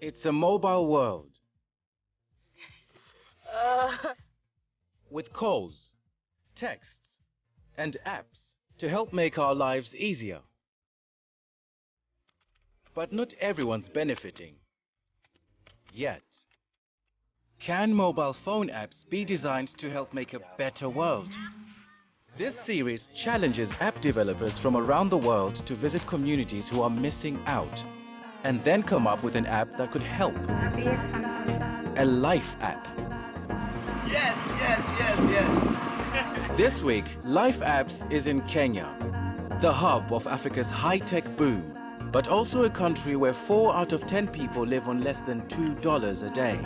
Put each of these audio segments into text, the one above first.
It's a mobile world. With calls, texts, and apps to help make our lives easier. But not everyone's benefiting. Yet. Can mobile phone apps be designed to help make a better world? This series challenges app developers from around the world to visit communities who are missing out, and then come up with an app that could help. A life app. Yes. This week, Life Apps is in Kenya, the hub of Africa's high-tech boom, but also a country where 4 out of 10 people live on less than $2 a day.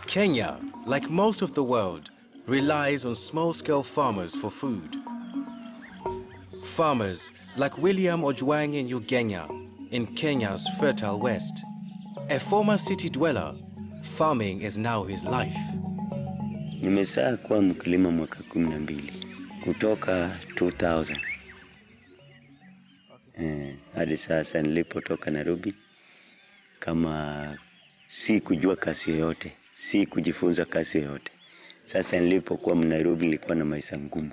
Kenya, like most of the world, relies on small-scale farmers for food. Farmers like William Ojwang in Ugenya, in Kenya's fertile west. A former city dweller, farming is now his life. Nimesaa kuwa mkulima mwaka 12 kutoka 2000. Hadi sasa nilipotoka Nairobi, kama si kujua kazi yoyote, si kujifunza kazi yoyote. Sasa nilipokuwa Nairobi nilikuwa na maisha ngumu.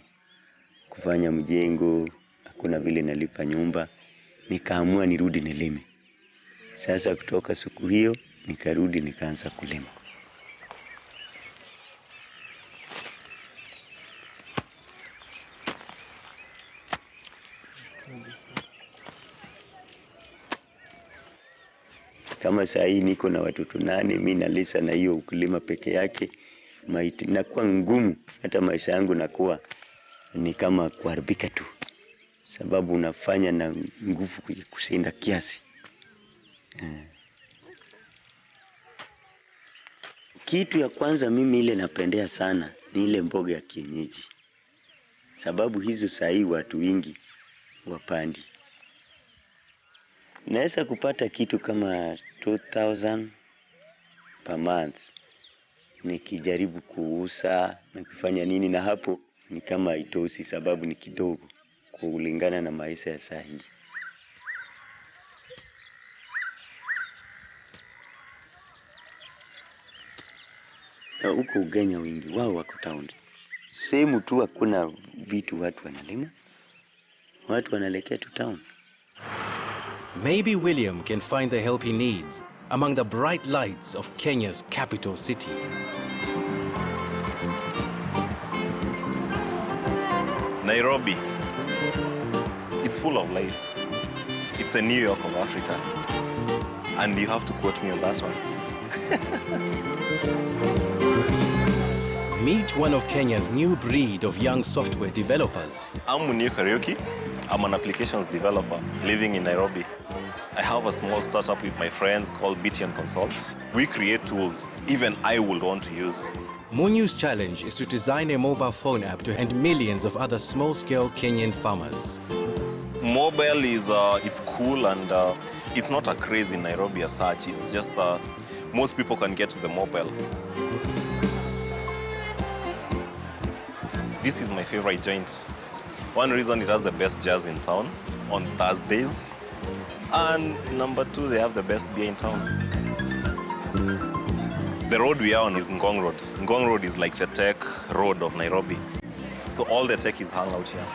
Kufanya mjengo, hakuna vile nalipa nyumba, nikaamua nirudi nilime. Sasa kutoka siku hiyo nikarudi nikaanza kulima. Kama saa hii niko na watoto 8, mimi nalisa na hiyo ukulima peke yake, inakuwa ngumu. Hata maisha yangu nakuwa ni kama kuharibika tu, sababu unafanya na nguvu kushinda kiasi. Kitu ya kwanza mimi ile napendea sana ni ile mboga ya kienyeji, sababu hizo saa hii watu wengi wapandi. Naweza kupata kitu kama 2000 per month nikijaribu kuuza na kufanya nini, na hapo ni kama haitoshi, sababu ni kidogo kulingana na maisha ya saa hii. Na huko Ugenya wengi wao wako town. Sehemu tu hakuna vitu watu wanalima, watu wanaelekea tu town. Maybe William can find the help he needs among the bright lights of Kenya's capital city. Nairobi, it's full of life. It's a New York of Africa. And you have to quote me on that one. Meet one of Kenya's new breed of young software developers. I'm Munir Kariuki. I'm an applications developer living in Nairobi. I have a small startup with my friends called BTN Consult. We create tools even I would want to use. Munyu's challenge is to design a mobile phone app to and millions of other small-scale Kenyan farmers. Mobile is it's cool, and it's not a craze in Nairobi as such. It's just most people can get to the mobile. This is my favorite joint. One reason, it has the best jazz in town on Thursdays. And number 2, they have the best beer in town. The road we are on is Ngong Road. Ngong Road is like the tech road of Nairobi. So all the tech is hung out here.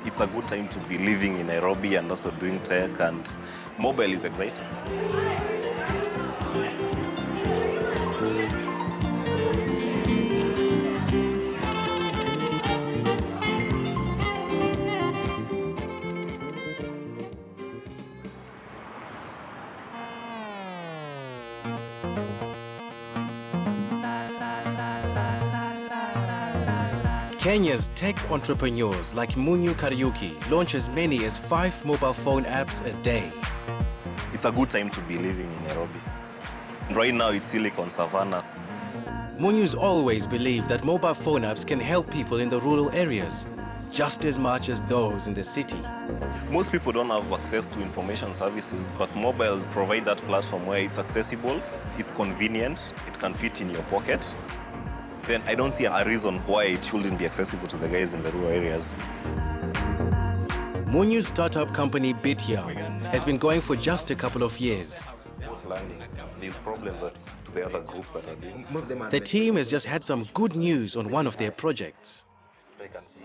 It's a good time to be living in Nairobi and also doing tech, and mobile is exciting. Kenya's tech entrepreneurs like Munyu Kariuki launch as many as 5 mobile phone apps a day. It's a good time to be living in Nairobi. Right now it's Silicon Savannah. Munyu's always believed that mobile phone apps can help people in the rural areas. just as much as those in the city. Most people don't have access to information services, but mobiles provide that platform where it's accessible, it's convenient, it can fit in your pocket. Then I don't see a reason why it shouldn't be accessible to the guys in the rural areas. Munyu's startup company Bitya has been going for just a couple of years. These problems to the other groups that are doing. The team has just had some good news on one of their projects.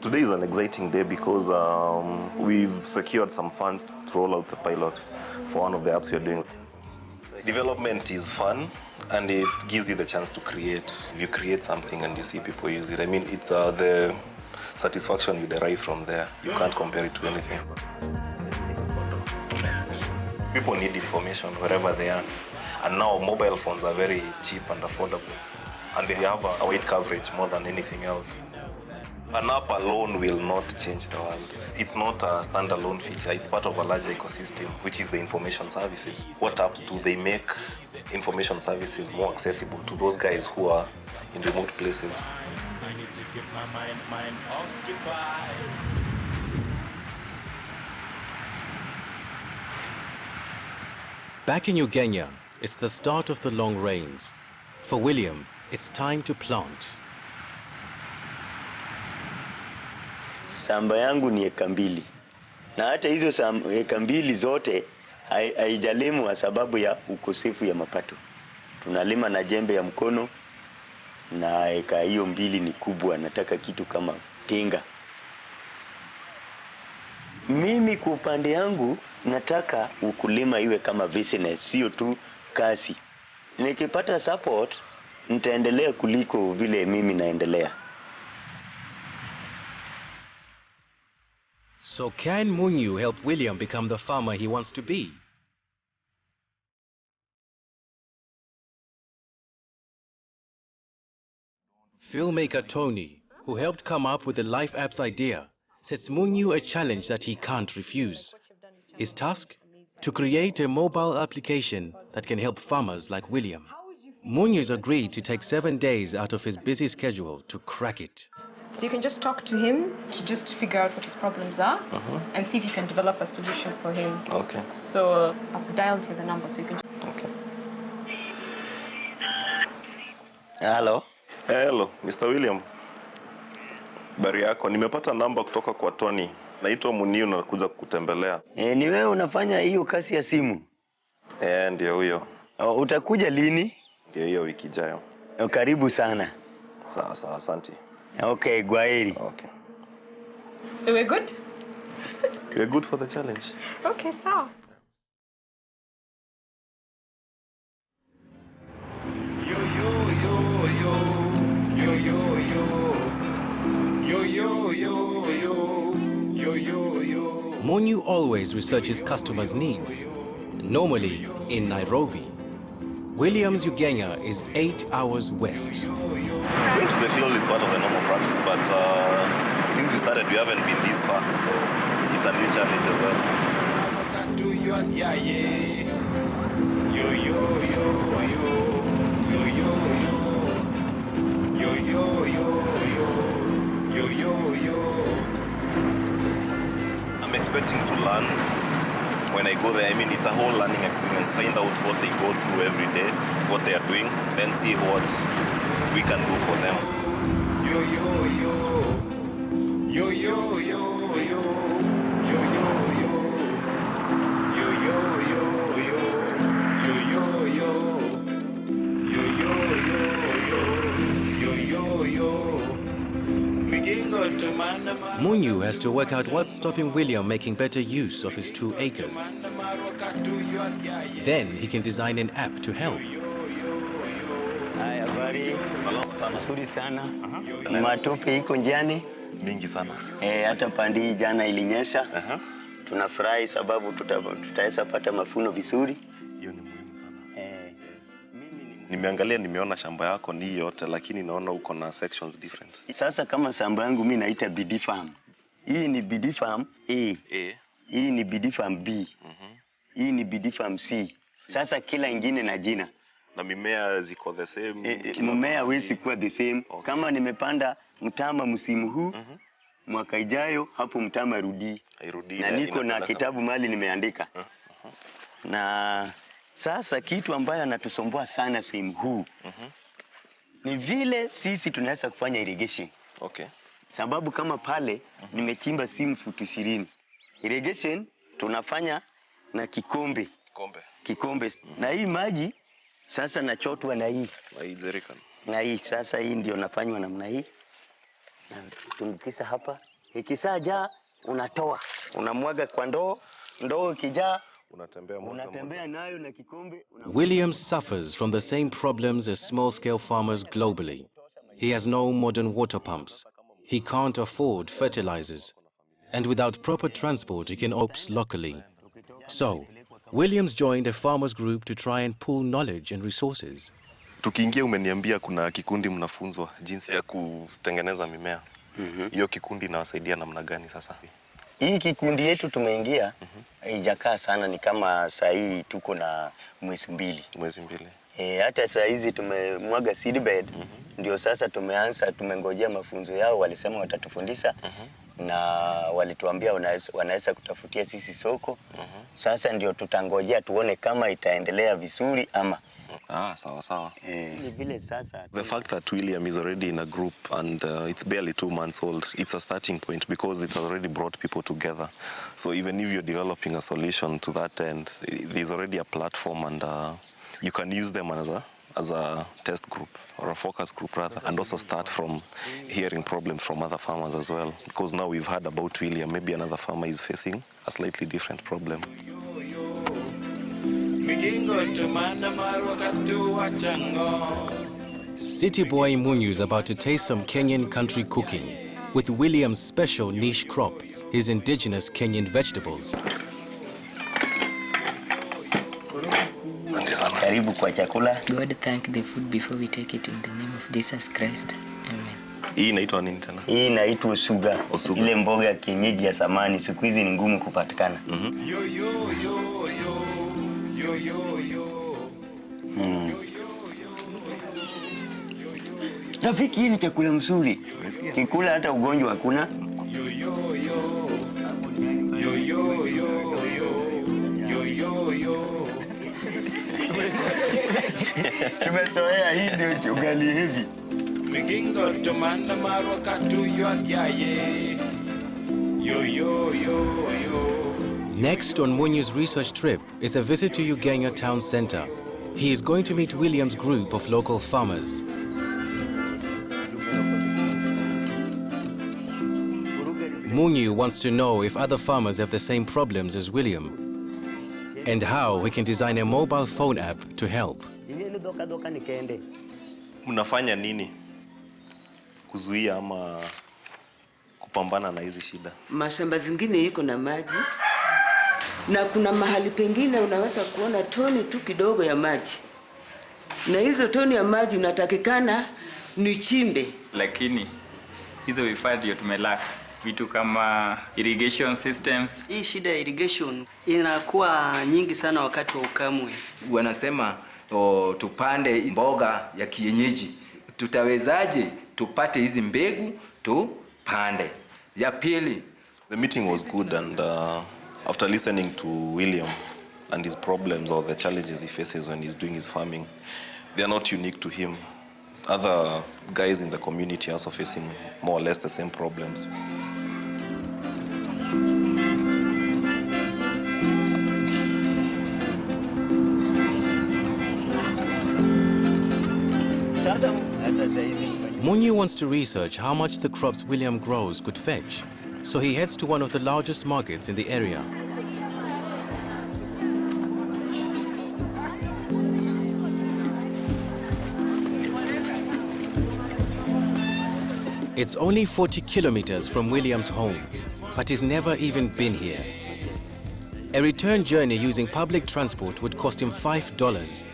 Today is an exciting day because we've secured some funds to roll out the pilot for one of the apps we're doing. Development is fun and it gives you the chance to create. You create something and you see people use it. I mean, it's the satisfaction you derive from there. You can't compare it to anything. People need information wherever they are. And now mobile phones are very cheap and affordable. And they have a wide coverage more than anything else. An app alone will not change the world. It's not a standalone feature. It's part of a larger ecosystem, which is the information services. What apps do? They make information services more accessible to those guys who are in remote places. Back in Uganda, it's the start of the long rains. For William, it's time to plant. Shamba yangu ni eka mbili. Na hata hizo eka mbili zote haijalimwa sababu ya ukosefu ya mapato. Tunalima na jembe ya mkono na eka hiyo mbili ni kubwa, nataka kitu kama tinga. Mimi kwa upande yangu nataka ukulima iwe kama business, sio tu kazi. Nikipata support nitaendelea kuliko vile mimi naendelea. So can Munyu help William become the farmer he wants to be? Filmmaker Tony, who helped come up with the Life Apps idea, sets Munyu a challenge that he can't refuse. His task? To create a mobile application that can help farmers like William. Munyu's agreed to take 7 days out of his busy schedule to crack it. So you can just talk to him to just figure out what his problems are and see if you can develop a solution for him. Okay. So I've dialed here the number so you can... Okay. Hello. Hello, Mr. William. Habari yako, nimepata namba kutoka kwa Tony. Naitwa Munyu na kuja kukutembelea. Ni wewe unafanya hiyo kazi ya simu? Ndio huyo. Utakuja lini? Ndio hiyo wiki ijayo. Karibu sana. Sawa, asante. Okay, gwaheri. Okay. So we're good? We're good for the challenge. Okay, so. Munyu always researches customers' needs, normally in Nairobi. William's Uganda is 8 hours west. Going to the field is part of the normal practice, but since we started, we haven't been this far, so it's a new challenge as well. I'm expecting to learn when I go there. I mean, it's a whole learning experience. Find out what they go through every day, what they are doing, then see what we can do for them. Munyu has to work out what's stopping William making better use of his 2 acres. Then he can design an app to help. Hai, habari. Nzuri sana. Matope iko njiani? Mingi sana. Hata pandi jana ilinyesha. Tunafurahi sababu tutaweza pata mafuno vizuri. Hiyo ni muhimu sana. Nimeangalia, nimeona shamba yako ni yote, lakini naona uko na sections different. Sasa kama shamba yangu mimi naita BD farm. Hii ni BD farm A. Hii ni BD farm B. Hii ni BD farm C. Sasa kila ingine na jina. Na mimea ziko the same? Mimea hawezi kuwa the same. Okay. Kama nimepanda mtama msimu huu, mwaka ijayo hapo mtama rudi. Na niko na kitabu mali nimeandika. Na sasa kitu ambayo anatusumbua sana sehemu huu. Ni vile sisi tunaweza kufanya irrigation. Okay. Sababu kama pale nimechimba simu futi 20. Irrigation tunafanya na kikombe. Kikombe. Na hii maji sasa nachotwa na hii. Jerrycan. Na hii sasa hii ndio nafanywa namna hii. Na tumkisa hapa. Ikishaja unatoa. Unamwaga kwa ndoo. Ndoo ikijaa unatembea nayo na kikombe. William suffers from the same problems as small-scale farmers globally. He has no modern water pumps. He can't afford fertilizers. And without proper transport, he can opt locally. So, Williams joined a farmers group to try and pool knowledge and resources. Tukiingia umeniambia kuna kikundi mnafunzwa jinsi ya kutengeneza mimea. Hiyo kikundi inawasaidia namna gani sasa? Hii kikundi yetu tumeingia haijakaa sana, ni kama saa hii tuko na mwezi mbili. Hata saa hizi tumemwaga seedbed. Ndio sasa tumengojea mafunzo yao, walisema watatufundisha. Na walituambia wanaweza kutafutia sisi soko. Sasa ndio tutangojea tuone kama itaendelea vizuri ama. Sawa. The fact that William is already in a group and it's barely 2 months old, it's a starting point because it's already brought people together. So even if you're developing a solution to that end, there's already a platform and you can use them as a test group or a focus group rather, and also start from hearing problems from other farmers as well. Because now we've heard about William, maybe another farmer is facing a slightly different problem. City boy Munyu is about to taste some Kenyan country cooking with William's special niche crop, his indigenous Kenyan vegetables. Karibu kwa chakula. God thank the food before we take it in the name of Jesus Christ. Amen. Hii inaitwa nini tena? Hii inaitwa usuga. Ile mboga ya kienyeji ya zamani, siku hizi ni ngumu kupatikana. Rafiki, hii ni chakula mzuri. Kikula hata ugonjwa hakuna. Tumezoea hii ndio ugali hivi. Next on Munyu's research trip is a visit to Ugenya town center. He is going to meet William's group of local farmers. Munyu wants to know if other farmers have the same problems as William and how we can design a mobile phone app to help. Mnafanya nini kuzuia ama kupambana na hizi shida? Mashamba zingine iko na maji na kuna mahali pengine unaweza kuona toni tu kidogo ya maji, na hizo toni ya maji unatakikana ni chimbe, lakini hizo vifaa ndio tumelaka. Vitu kama irrigation systems. Hii shida ya irrigation inakuwa nyingi sana wakati wa ukame. Wanasema tupande mboga ya kienyeji. Tutawezaje tupate hizi mbegu tupande? Ya pili. The meeting was good, and after listening to William and his problems or the challenges he faces when he's doing his farming, they are not unique to him. Other guys in the community are also facing more or less the same problems. Munyu wants to research how much the crops William grows could fetch, so he heads to one of the largest markets in the area. It's only 40 kilometers from William's home, but he's never even been here. A return journey using public transport would cost him $5,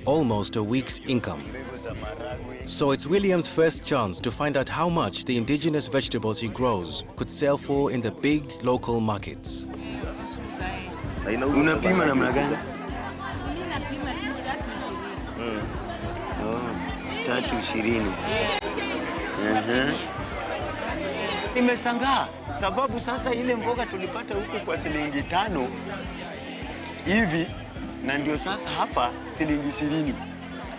almost a week's income. So it's William's first chance to find out how much the indigenous vegetables he grows could sell for in the big local markets. Unapima namna gani? Nimeshangaa sababu sasa ile mboga tulipata huku kwa shilingi 5 hivi, na ndio sasa hapa shilingi 20,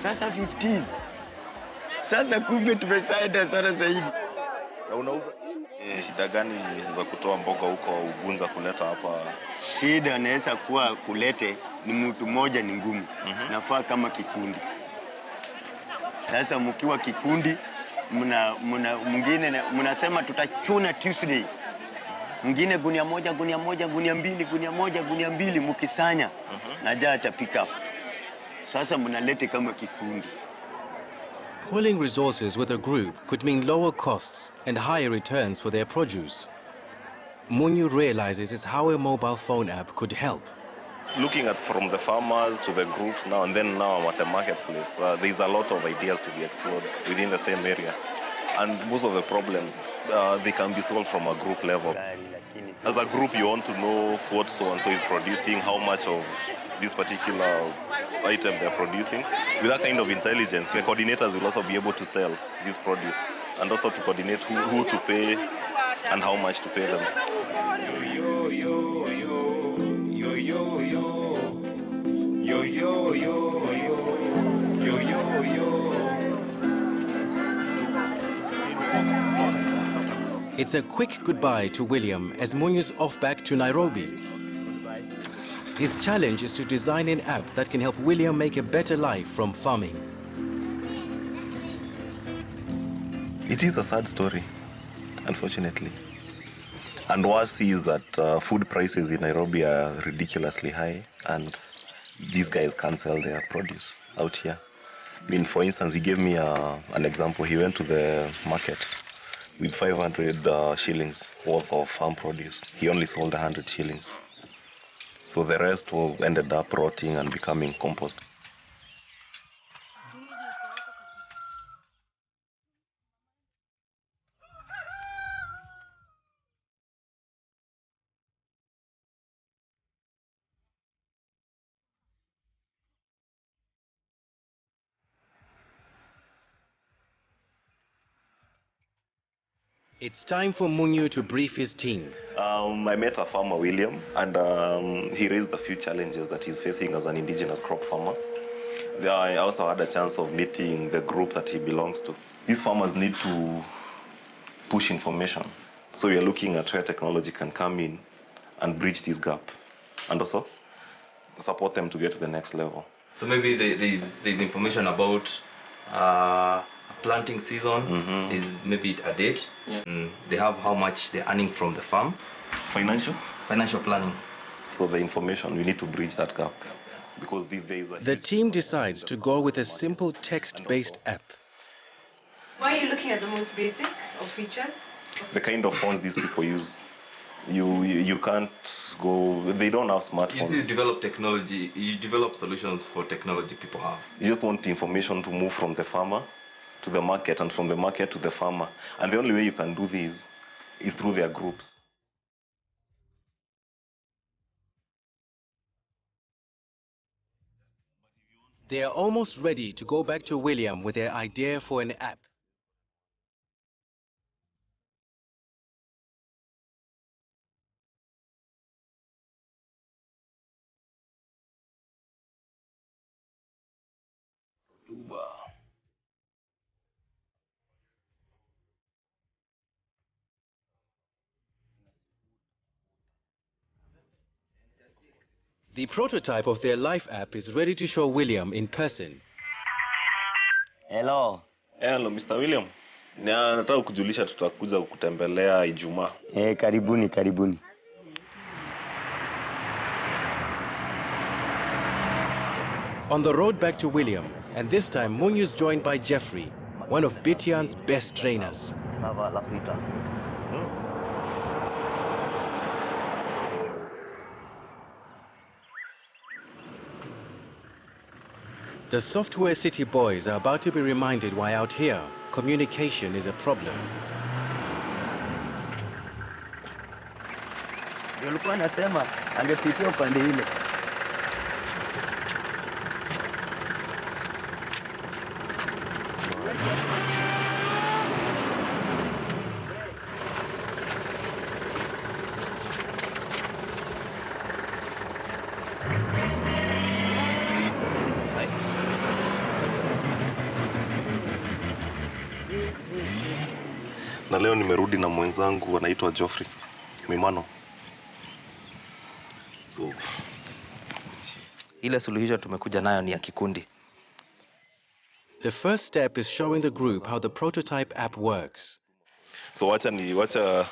sasa 15. Sasa kumbe tumesaida sana zaidi. Na unauza shida gani za kutoa mboga huko Ugunza kuleta hapa? Shida inaweza kuwa kulete ni mtu mmoja ni ngumu. Nafaa kama kikundi. Sasa mkiwa kikundi mwingine mnasema tutachuna Tuesday. Mwingine gunia moja, gunia mbili, gunia moja, gunia mbili mkisanya. Naja ata pick up. Sasa mnalete kama kikundi. Pooling resources with a group could mean lower costs and higher returns for their produce. Munyu realizes is how a mobile phone app could help. Looking at from the farmers to the groups now, and then now I'm at the marketplace, there's a lot of ideas to be explored within the same area. And most of the problems, they can be solved from a group level. As a group, you want to know what so-and-so is producing, how much of this particular item they're producing. With that kind of intelligence, the coordinators will also be able to sell this produce and also to coordinate who to pay and how much to pay them. It's a quick goodbye to William as Munyu's off back to Nairobi. His challenge is to design an app that can help William make a better life from farming. It is a sad story, unfortunately. And worse is that food prices in Nairobi are ridiculously high, and these guys can't sell their produce out here. I mean, for instance, he gave me an example. He went to the market with 500 shillings worth of farm produce. He only sold 100 shillings. So the rest ended up rotting and becoming compost. It's time for Munyu to brief his team. I met a farmer, William, and he raised a few challenges that he's facing as an indigenous crop farmer. I also had a chance of meeting the group that he belongs to. These farmers need to push information. So we are looking at where technology can come in and bridge this gap, and also support them to get to the next level. So maybe there's information about planting season, is maybe a date. They have how much they're earning from the farm. Financial planning. So the information, we need to bridge that gap. Because these days the team decides to go with a simple text-based app. Why are you looking at the most basic of features? The kind of phones these people use. You can't go, they don't have smartphones. You develop technology, you develop solutions for technology people have. You just want the information to move from the farmer to the market and from the market to the farmer. And the only way you can do this is through their groups. They are almost ready to go back to William with their idea for an app. The prototype of their life app is ready to show William in person. Hello. Hello, Mr. William. Nataka kujulisha tutakuja kukutembelea Ijumaa. Karibuni. On the road back to William, and this time Munyu's joined by Jeffrey, one of Bitian's best trainers. The Software City boys are about to be reminded why out here, communication is a problem. Nilikuwa nasema angepitia upande ile. Na leo nimerudi na mwenzangu anaitwa Geoffrey Mimano. So ile suluhisho tumekuja nayo ni ya kikundi. The first step is showing the group how the prototype app works. So wacha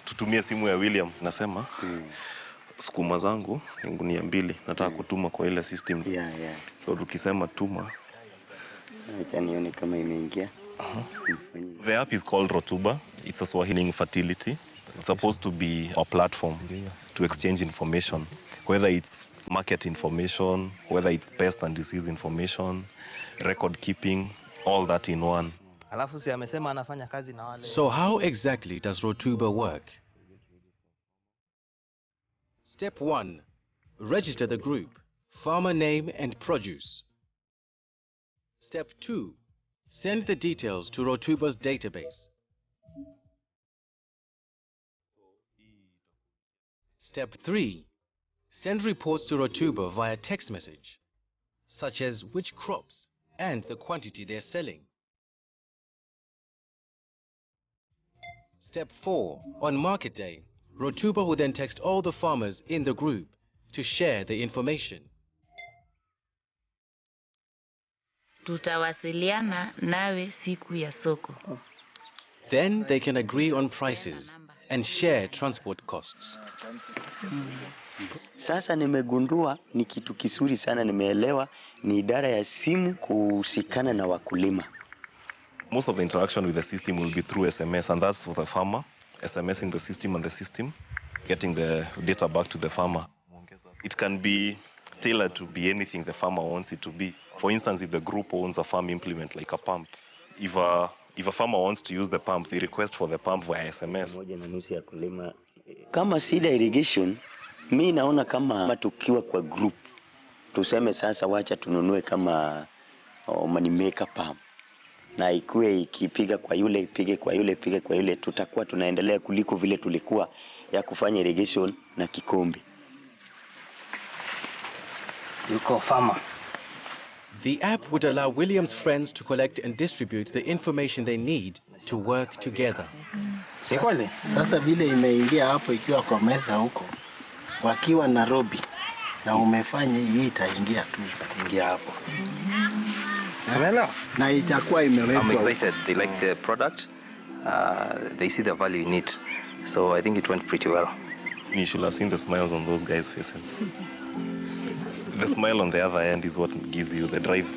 tutumie simu ya William. Nasema sukuma zangu ni gunia 2 nataka kutuma kwa ile system. Yeah. So tukisema tuma, acha nione kama imeingia. The app is called Rotuba. It's a Swahili fertility. It's supposed to be a platform to exchange information, whether it's market information, whether it's pest and disease information, record keeping, all that in one. Alafu si amesema anafanya kazi na wale. So how exactly does Rotuba work? Step 1. Register the group, farmer name and produce. Step 2. Send the details to Rotuba's database. Step 3. Send reports to Rotuba via text message, such as which crops and the quantity they're selling. Step 4. On market day, Rotuba will then text all the farmers in the group to share the information. Tutawasiliana nawe siku ya soko. Then they can agree on prices and share transport costs. Sasa nimegundua ni kitu kizuri sana, nimeelewa ni idara ya simu kuhusikana na wakulima. Most of the interaction with the system will be through SMS, and that's for the farmer, SMSing the system and the system getting the data back to the farmer. It can be tailored to be anything the farmer wants it to be. For instance, if the group owns a farm implement like a pump, if a farmer wants to use the pump, they request for the pump via SMS. Kama seed irrigation, mi naona kama tukiwa kwa group, tuseme sasa wacha tununue kama money maker pump, na ikue ikipiga kwa yule, ipige kwa yule, ipige kwa yule, tutakuwa tunaendelea kuliko vile tulikuwa ya kufanya irrigation na kikombe. Yuko farmer. The app would allow William's friends to collect and distribute the information they need to work together. Sikweli? Sasa vile imeingia hapo ikiwa kwa meza huko, wakiwa Nairobi, na umefanya hii itaingia tu. Ingia hapo. Na itakuwa imewekwa. I'm excited. They like the product. They see the value in it. So I think it went pretty well. You should have seen the smiles on those guys' faces. The smile on the other end is what gives you the drive.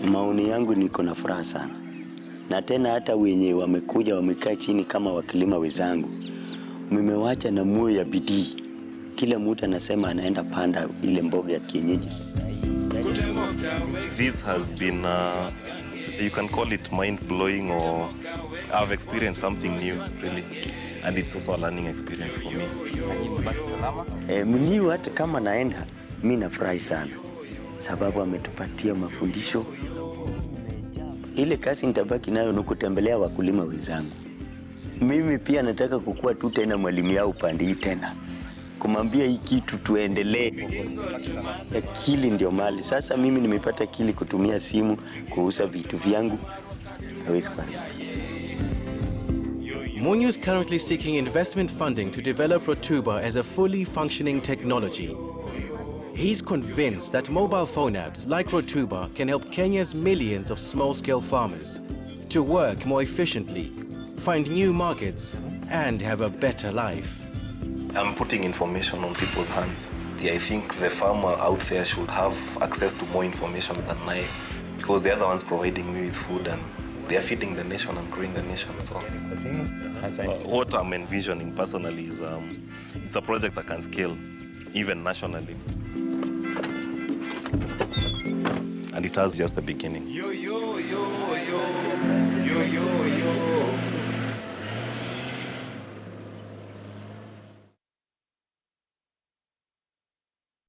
Maoni yangu niko na furaha sana. Na tena hata wenye wamekuja wamekaa chini kama wakilima wenzangu, mmewacha na moyo ya bidii. Kila mtu anasema anaenda panda ile mboga ya kienyeji. This has been, you can call it mind-blowing, or I've experienced something new, really. And it's also a learning experience for me. Mniu hata kama naenda, mimi nafurahi sana. Sababu ametupatia mafundisho. Ile kazi nitabaki nayo ni kutembelea wakulima wenzangu. Mimi pia nataka kukua tu tena mwalimu yao upande hii tena. Kumwambia hii kitu tuendelee. Akili ndio mali. Sasa mimi nimepata akili kutumia simu kuuza vitu vyangu. Hawezi kwa. Munyu is currently seeking investment funding to develop Rotuba as a fully functioning technology. He's convinced that mobile phone apps like Rotuba can help Kenya's millions of small-scale farmers to work more efficiently, find new markets, and have a better life. I'm putting information on people's hands. I think the farmer out there should have access to more information than I, because they're the ones providing me with food, and they are feeding the nation and growing the nation. So what I'm envisioning personally is it's a project that can scale even nationally. And it has just the beginning. Yo, yo, yo, yo.